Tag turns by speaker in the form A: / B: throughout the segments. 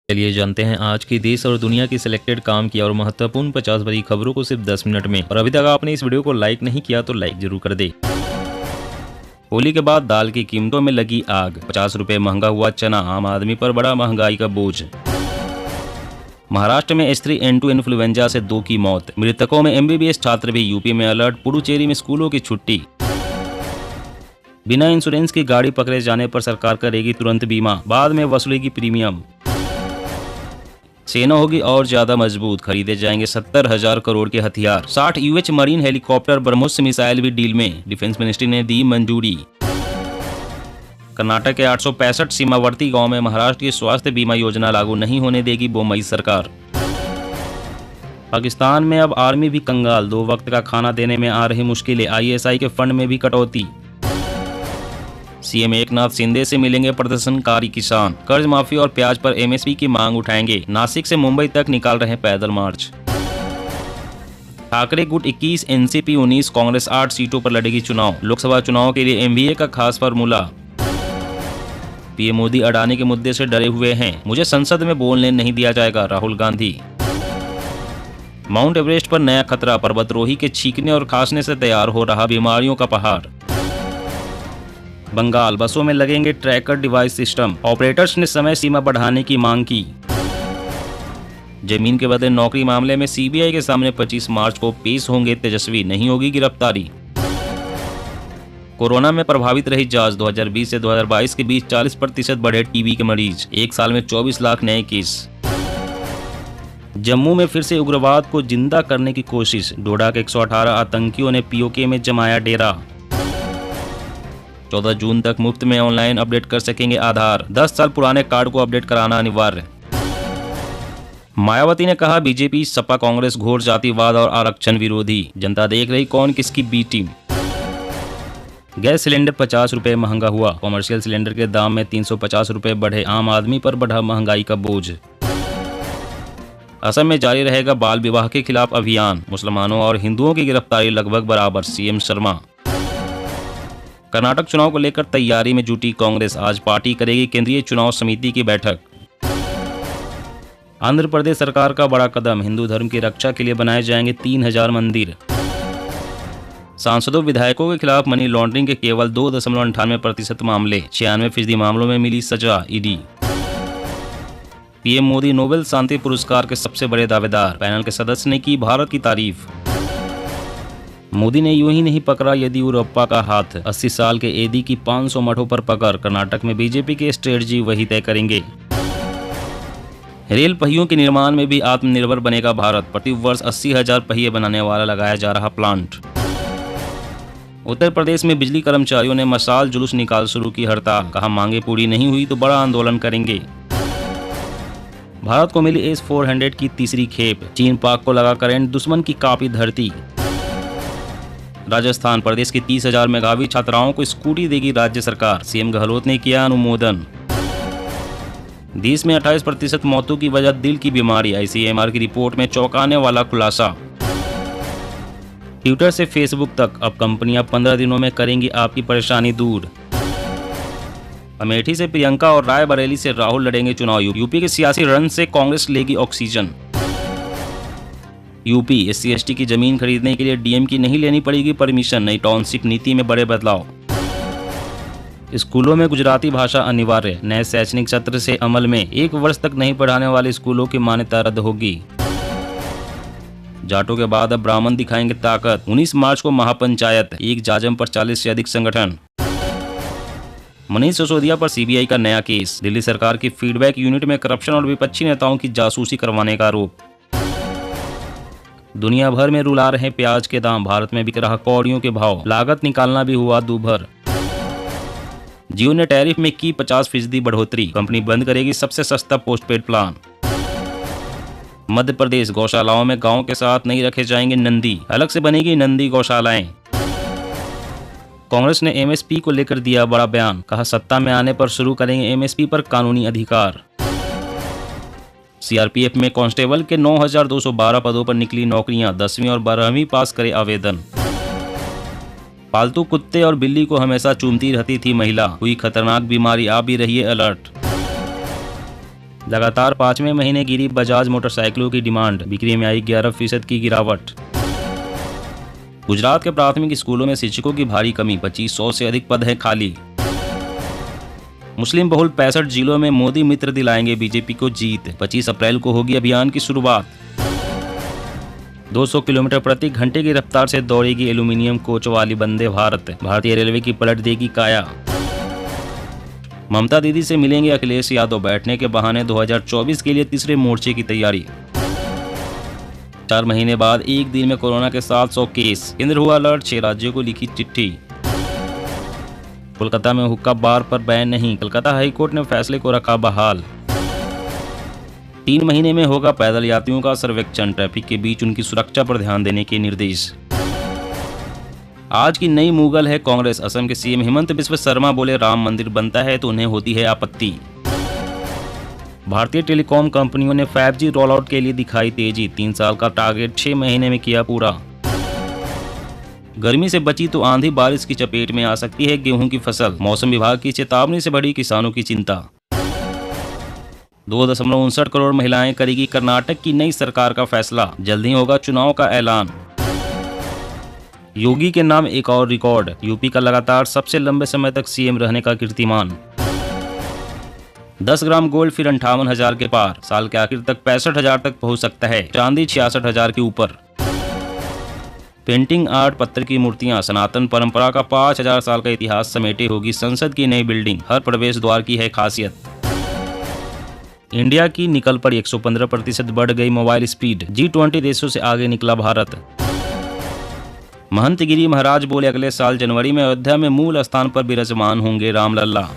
A: चलिए जानते हैं आज की देश और दुनिया की सिलेक्टेड काम किया और महत्वपूर्ण 50 बड़ी खबरों को सिर्फ 10 मिनट में। और अभी तक आपने इस वीडियो को लाइक नहीं किया तो लाइक जरूर कर दे। होली के बाद दाल की कीमतों में लगी आग, 50 रुपए महंगा हुआ चना, आम आदमी पर बड़ा महंगाई का बोझ। महाराष्ट्र में H3N2 इन्फ्लुएंजा से 2 की मौत, मृतकों में MBBS छात्र भी। यूपी में अलर्ट, पुडुचेरी में स्कूलों की छुट्टी। बिना इंश्योरेंस की गाड़ी पकड़े जाने पर सरकार करेगी तुरंत बीमा, बाद में वसूलेगी प्रीमियम। सेना होगी और ज्यादा मजबूत, खरीदे जाएंगे 70,000 करोड़ के हथियार। 60 UH marine helicopter, BrahMos missile भी डील में, डिफेंस मिनिस्ट्री ने दी मंजूरी। कर्नाटक के 865 सीमावर्ती गांव में महाराष्ट्र की स्वास्थ्य बीमा योजना लागू नहीं होने देगी बोम्मई सरकार। पाकिस्तान में अब आर्मी भी कंगाल, 2 वक्त का खाना देने में आ रही मुश्किलें, ISI के फंड में भी कटौती। सीएम एकनाथ शिंदे से मिलेंगे प्रदर्शनकारी किसान, कर्ज माफी और प्याज पर MSP की मांग उठाएंगे। नासिक से मुंबई तक निकाल रहे पैदल मार्च। ठाकरे गुट 21, NCP 19, कांग्रेस 8 सीटों पर लड़ेगी चुनाव। लोकसभा चुनाव के लिए MBA का खास फार्मूला। पीएम मोदी अडानी के मुद्दे से डरे हुए हैं, मुझे संसद में बोलने नहीं दिया जाएगा, राहुल गांधी। माउंट एवरेस्ट पर नया खतरा, पर्वतरोही के छींकने और खांसने से तैयार हो रहा बीमारियों का पहाड़। बंगाल, बसों में लगेंगे ट्रैकर डिवाइस सिस्टम, ऑपरेटर्स ने समय सीमा बढ़ाने की मांग की। जमीन के बदले नौकरी मामले में CBI के सामने 25 मार्च को पेश होंगे तेजस्वी, नहीं होगी गिरफ्तारी। कोरोना में प्रभावित रही जांच, 2020 से 2022 के बीच 40% बढ़े TB के मरीज, 1 साल में 24 लाख नए केस। जम्मू में फिर से उग्रवाद को जिंदा करने की कोशिश, डोडा के 118 आतंकियों ने POK में जमाया डेरा। 14 जून तक मुफ्त में ऑनलाइन अपडेट कर सकेंगे आधार, 10 साल पुराने कार्ड को अपडेट कराना अनिवार्य। मायावती ने कहा बीजेपी सपा कांग्रेस घोर जातिवाद और आरक्षण विरोधी, जनता देख रही कौन किसकी बी टीम। गैस सिलेंडर 50 रुपए महंगा हुआ, कॉमर्शियल सिलेंडर के दाम में 350 रुपए बढ़े, आम आदमी पर बढ़ा महंगाई का बोझ। असम में जारी रहेगा बाल विवाह के खिलाफ अभियान, मुसलमानों और हिंदुओं की गिरफ्तारी लगभग बराबर, CM शर्मा। कर्नाटक चुनाव को लेकर तैयारी में जुटी कांग्रेस, आज पार्टी करेगी केंद्रीय चुनाव समिति की बैठक। आंध्र प्रदेश सरकार का बड़ा कदम, हिंदू धर्म की रक्षा के लिए बनाए जाएंगे 3000 मंदिर। सांसदों विधायकों के खिलाफ मनी लॉन्ड्रिंग के केवल 2.98% मामले, 96% मामलों में मिली सजा, ED। PM मोदी नोबेल शांति पुरस्कार के सबसे बड़े दावेदार, पैनल के सदस्य ने की भारत की तारीफ। मोदी ने यूं ही नहीं पकड़ा येदियुरप्पा का हाथ, 80 साल के एदी की 500 मठों पर पकड़, कर्नाटक में बीजेपी की स्ट्रेटजी वही तय करेंगे। रेल पहियों के निर्माण में भी आत्मनिर्भर बनेगा भारत, प्रति वर्ष 80,000 पहिए बनाने वाला लगाया जा रहा प्लांट। उत्तर प्रदेश में बिजली कर्मचारियों ने मशाल जुलूस निकाल शुरू की हड़ताल, कहा मांगे पूरी नहीं हुई तो बड़ा आंदोलन करेंगे। भारत को मिली S-400 की तीसरी खेप, चीन पाक को लगा करंट, दुश्मन की कांपी धरती। राजस्थान प्रदेश की 30,000 मेधावी छात्राओं को स्कूटी देगी राज्य सरकार, CM गहलोत ने किया अनुमोदन। देश में 28% मौतों की वजह दिल की बीमारी, ICMR की रिपोर्ट में चौंकाने वाला खुलासा। ट्विटर से फेसबुक तक अब कंपनियां 15 दिनों में करेंगी आपकी परेशानी दूर। अमेठी से प्रियंका और रायबरेली से राहुल लड़ेंगे चुनाव, यूपी के सियासी रण से कांग्रेस लेगी ऑक्सीजन। यूपी SC/ST की जमीन खरीदने के लिए DM की नहीं लेनी पड़ेगी परमिशन, नई टाउनशिप नीति में बड़े बदलाव। स्कूलों में गुजराती भाषा अनिवार्य, नए शैक्षणिक सत्र से अमल में 1 वर्ष तक नहीं पढ़ाने वाले स्कूलों की मान्यता रद्द होगी। जाटों के बाद अब ब्राह्मण दिखाएंगे ताकत, 19 मार्च को महापंचायत, एक जाजम पर 40 से अधिक संगठन। मनीष सिसोदिया पर CBI का नया केस, दिल्ली सरकार की फीडबैक यूनिट में करप्शन और विपक्षी नेताओं की जासूसी करवाने का आरोप। दुनिया भर में रुला रहे प्याज के दाम, भारत में बिक रहा कौड़ियों के भाव, लागत निकालना भी हुआ दूभर। जियो ने टैरिफ में की 50% बढ़ोतरी, कंपनी बंद करेगी सबसे सस्ता पोस्टपेड प्लान। मध्य प्रदेश, गौशालाओं में गांव के साथ नहीं रखे जाएंगे नंदी, अलग से बनेगी नंदी गौशालाएं। कांग्रेस ने MSP को लेकर दिया बड़ा बयान, कहा सत्ता में आने पर शुरू करेंगे MSP पर कानूनी अधिकार। CRPF में कांस्टेबल के 9,212 पदों पर निकली नौकरियां, 10वीं और 12वीं पास करे आवेदन। पालतू कुत्ते और बिल्ली को हमेशा चूमती रहती थी महिला, हुई खतरनाक बीमारी, आ भी रही है अलर्ट। लगातार 5वें महीने गिरी बजाज मोटरसाइकिलों की डिमांड, बिक्री में आई 11% की गिरावट। गुजरात के प्राथमिक स्कूलों में शिक्षकों की भारी कमी, 2500 से अधिक पद हैं खाली। मुस्लिम बहुल 65 जिलों में मोदी मित्र दिलाएंगे बीजेपी को जीत, 25 अप्रैल को होगी अभियान की शुरुआत। 200 किलोमीटर प्रति घंटे की रफ्तार से दौड़ेगी एल्यूमीनियम कोच वाली वंदे भारत, भारतीय रेलवे की पलट देगी काया। ममता दीदी से मिलेंगे अखिलेश यादव, बैठने के बहाने 2024 के लिए तीसरे मोर्चे की तैयारी। 4 महीने बाद एक दिन में कोरोना के 700 केस, केंद्र हुआ अलर्ट, 6 राज्यों को लिखी चिट्ठी। कोलकाता में हुक्का बार पर बैन नहीं, कलकत्ता हाईकोर्ट ने फैसले को रखा बहाल। 3 महीने में होगा पैदल यात्रियों का सर्वेक्षण, ट्रैफिक के बीच उनकी सुरक्षा पर ध्यान देने के निर्देश। आज की नई मुगल है कांग्रेस, असम के सीएम हेमंत बिस्व शर्मा बोले राम मंदिर बनता है तो उन्हें होती है आपत्ति। भारतीय टेलीकॉम कंपनियों ने 5G रोल आउट के लिए दिखाई तेजी, 3 साल का टारगेट 6 महीने में किया पूरा। गर्मी से बची तो आंधी बारिश की चपेट में आ सकती है गेहूं की फसल, मौसम विभाग की चेतावनी से बढ़ी किसानों की चिंता। 2.59 करोड़ महिलाएं करेगी कर्नाटक की नई सरकार का फैसला, जल्द ही होगा चुनाव का ऐलान। योगी के नाम एक और रिकॉर्ड, यूपी का लगातार सबसे लंबे समय तक सीएम रहने का कीर्तिमान। 10 ग्राम गोल्ड फिर 58,000 के पार, साल के आखिर तक 65,000 तक पहुंच सकता है, चांदी 66,000 के ऊपर। पेंटिंग आर्ट, पत्थर की मूर्तियां, सनातन परंपरा का 5,000 साल का इतिहास समेटे होगी संसद की नई बिल्डिंग, हर प्रवेश द्वार की है खासियत। इंडिया की निकल पर 115% बढ़ गई मोबाइल स्पीड, G20 देशों से आगे निकला भारत। महंत गिरी महाराज बोले अगले साल जनवरी में अयोध्या में मूल स्थान पर विराजमान होंगे रामलल्ला।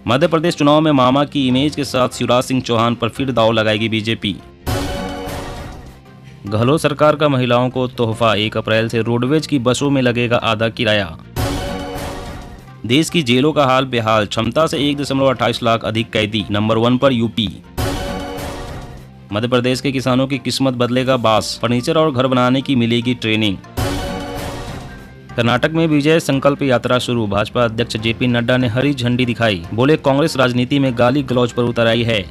A: मध्य प्रदेश चुनाव में मामा की इमेज के साथ शिवराज सिंह चौहान पर फिर दांव लगाएगी बीजेपी। गहलोत सरकार का महिलाओं को तोहफा, 1 अप्रैल से रोडवेज की बसों में लगेगा आधा किराया। देश की जेलों का हाल बेहाल, क्षमता से 1.28 लाख अधिक कैदी, नंबर 1 पर यूपी। मध्य प्रदेश के किसानों की किस्मत बदलेगा बास, फर्नीचर और घर बनाने की मिलेगी ट्रेनिंग। कर्नाटक में विजय संकल्प यात्रा शुरू, भाजपा अध्यक्ष जेपी नड्डा ने हरी झंडी दिखाई, बोले कांग्रेस राजनीति में गाली गलौज पर उतर आई है।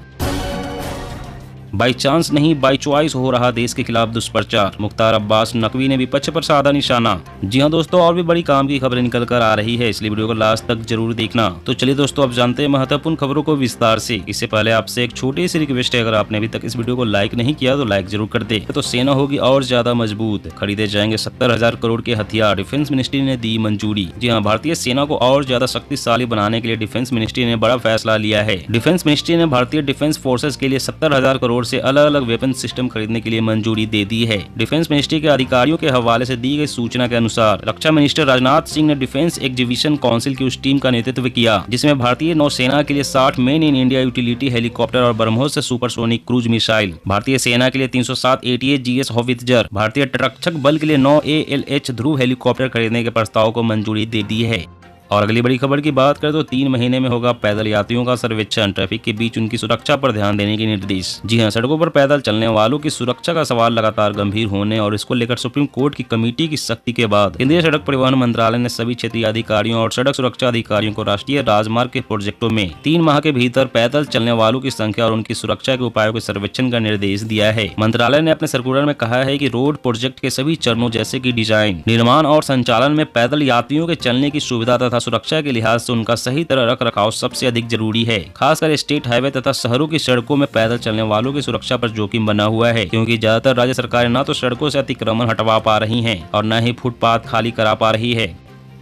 A: बाई चांस नहीं बाई चॉइस हो रहा देश के खिलाफ दुष्प्रचार, मुख्तार अब्बास नकवी ने विपक्ष पर साधा निशाना। जी हां दोस्तों, और भी बड़ी काम की खबरें निकल कर आ रही है, इसलिए वीडियो को लास्ट तक जरूर देखना। तो चलिए दोस्तों, अब जानते हैं महत्वपूर्ण खबरों को विस्तार से। इससे पहले आपसे एक छोटी सी रिक्वेस्ट है, अगर आपने अभी तक इस वीडियो को लाइक नहीं किया तो लाइक जरूर कर दे। तो सेना होगी और ज्यादा मजबूत, खरीदे जाएंगे 70,000 करोड़ के हथियार, डिफेंस मिनिस्ट्री ने दी मंजूरी। जी हाँ, भारतीय सेना को और ज्यादा शक्तिशाली बनाने के लिए डिफेंस मिनिस्ट्री ने बड़ा फैसला लिया है। डिफेंस मिनिस्ट्री ने भारतीय डिफेंस फोर्सेज के लिए 70,000 करोड़ से अलग अलग वेपन सिस्टम खरीदने के लिए मंजूरी दे दी है। डिफेंस मिनिस्ट्री के अधिकारियों के हवाले से दी गई सूचना के अनुसार रक्षा मिनिस्टर राजनाथ सिंह ने डिफेंस एग्जीबिशन काउंसिल की उस टीम का नेतृत्व किया, जिसमें भारतीय नौसेना के लिए 60 main in India utility helicopter और ब्रह्मोस से सुपरसोनिक क्रूज मिसाइल, भारतीय सेना के लिए 307 ATA GS हॉवित्जर, भारतीय तटरक्षक बल के लिए 9 ALH ध्रुव हेलीकॉप्टर खरीदने के प्रस्ताव को मंजूरी दे दी है। और अगली बड़ी खबर की बात करें तो 3 महीने में होगा पैदल यात्रियों का सर्वेक्षण, ट्रैफिक के बीच उनकी सुरक्षा पर ध्यान देने के निर्देश। जी हां, सड़कों पर पैदल चलने वालों की सुरक्षा का सवाल लगातार गंभीर होने और इसको लेकर सुप्रीम कोर्ट की कमेटी की सख्ती के बाद केंद्रीय सड़क परिवहन मंत्रालय ने सभी क्षेत्रीय अधिकारियों और सड़क सुरक्षा अधिकारियों को राष्ट्रीय राजमार्ग के प्रोजेक्टों में 3 माह के भीतर पैदल चलने वालों की संख्या और उनकी सुरक्षा के उपायों के सर्वेक्षण का निर्देश दिया है। मंत्रालय ने अपने सर्कुलर में कहा है कि रोड प्रोजेक्ट के सभी चरणों जैसे कि डिजाइन, निर्माण और संचालन में पैदल यात्रियों के चलने की सुविधा तथा सुरक्षा के लिहाज से उनका सही तरह रख रखाव सबसे अधिक जरूरी है। खासकर स्टेट हाईवे तथा शहरों की सड़कों में पैदल चलने वालों की सुरक्षा पर जोखिम बना हुआ है, क्योंकि ज्यादातर राज्य सरकारें न तो सड़कों से अतिक्रमण हटवा पा रही हैं और न ही फुटपाथ खाली करा पा रही है।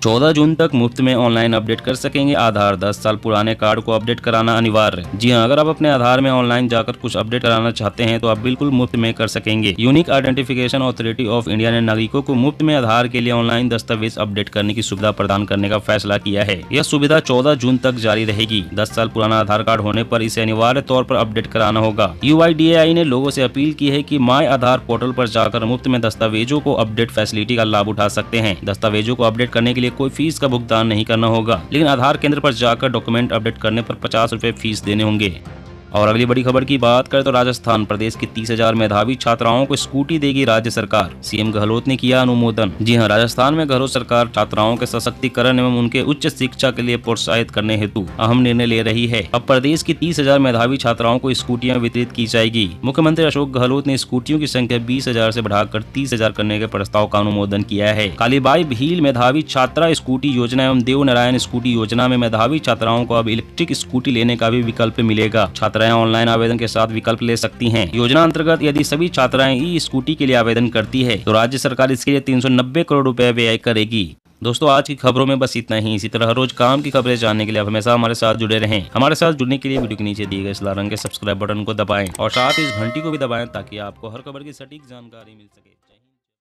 A: 14 जून तक मुफ्त में ऑनलाइन अपडेट कर सकेंगे आधार, 10 साल पुराने कार्ड को अपडेट कराना अनिवार्य। जी हां, अगर आप अपने आधार में ऑनलाइन जाकर कुछ अपडेट कराना चाहते हैं तो आप बिल्कुल मुफ्त में कर सकेंगे। Unique identification authority of India ने नागरिकों को मुफ्त में आधार के लिए ऑनलाइन दस्तावेज अपडेट करने की सुविधा प्रदान करने का फैसला किया है। यह सुविधा 14 जून तक जारी रहेगी। 10 साल पुराना आधार कार्ड होने पर इसे अनिवार्य तौर पर अपडेट कराना होगा। UIDAI ने लोगों से अपील की है कि माई आधार पोर्टल पर जाकर मुफ्त में दस्तावेजों को अपडेट फैसिलिटी का लाभ उठा सकते हैं। दस्तावेजों को अपडेट करने के लिए कोई फीस का भुगतान नहीं करना होगा, लेकिन आधार केंद्र पर जाकर डॉक्यूमेंट अपडेट करने पर 50 रुपए फीस देने होंगे। और अगली बड़ी खबर की बात करें तो राजस्थान प्रदेश की 30,000 मेधावी छात्राओं को स्कूटी देगी राज्य सरकार। सीएम गहलोत ने किया अनुमोदन। जी हां, राजस्थान में गहलोत सरकार छात्राओं के सशक्तिकरण एवं उनके उच्च शिक्षा के लिए प्रोत्साहित करने हेतु अहम निर्णय ले रही है। अब प्रदेश की 30,000 मेधावी छात्राओं को स्कूटियां वितरित की जाएगी। मुख्यमंत्री अशोक गहलोत ने स्कूटियों की संख्या 20,000 से बढ़ाकर 30,000 करने के प्रस्ताव का अनुमोदन किया है। कालीबाई भील मेधावी छात्रा स्कूटी योजना एवं देव नारायण स्कूटी योजना में मेधावी छात्राओं को अब इलेक्ट्रिक स्कूटी लेने का भी विकल्प मिलेगा। छात्राएं ऑनलाइन आवेदन के साथ विकल्प ले सकती हैं। योजना अंतर्गत यदि सभी छात्राएं ई स्कूटी के लिए आवेदन करती है तो राज्य सरकार इसके लिए 390 करोड़ रुपए व्यय करेगी। दोस्तों, आज की खबरों में बस इतना ही। इसी तरह हर रोज काम की खबरें जानने के लिए आप हमेशा हमारे साथ जुड़े रहें। हमारे साथ जुड़ने के लिए वीडियो के नीचे दिए गए इस लाल रंग के सब्सक्राइब बटन को दबाएं और साथ ही इस घंटी को भी दबाएं ताकि आपको हर खबर की सटीक जानकारी मिल सके।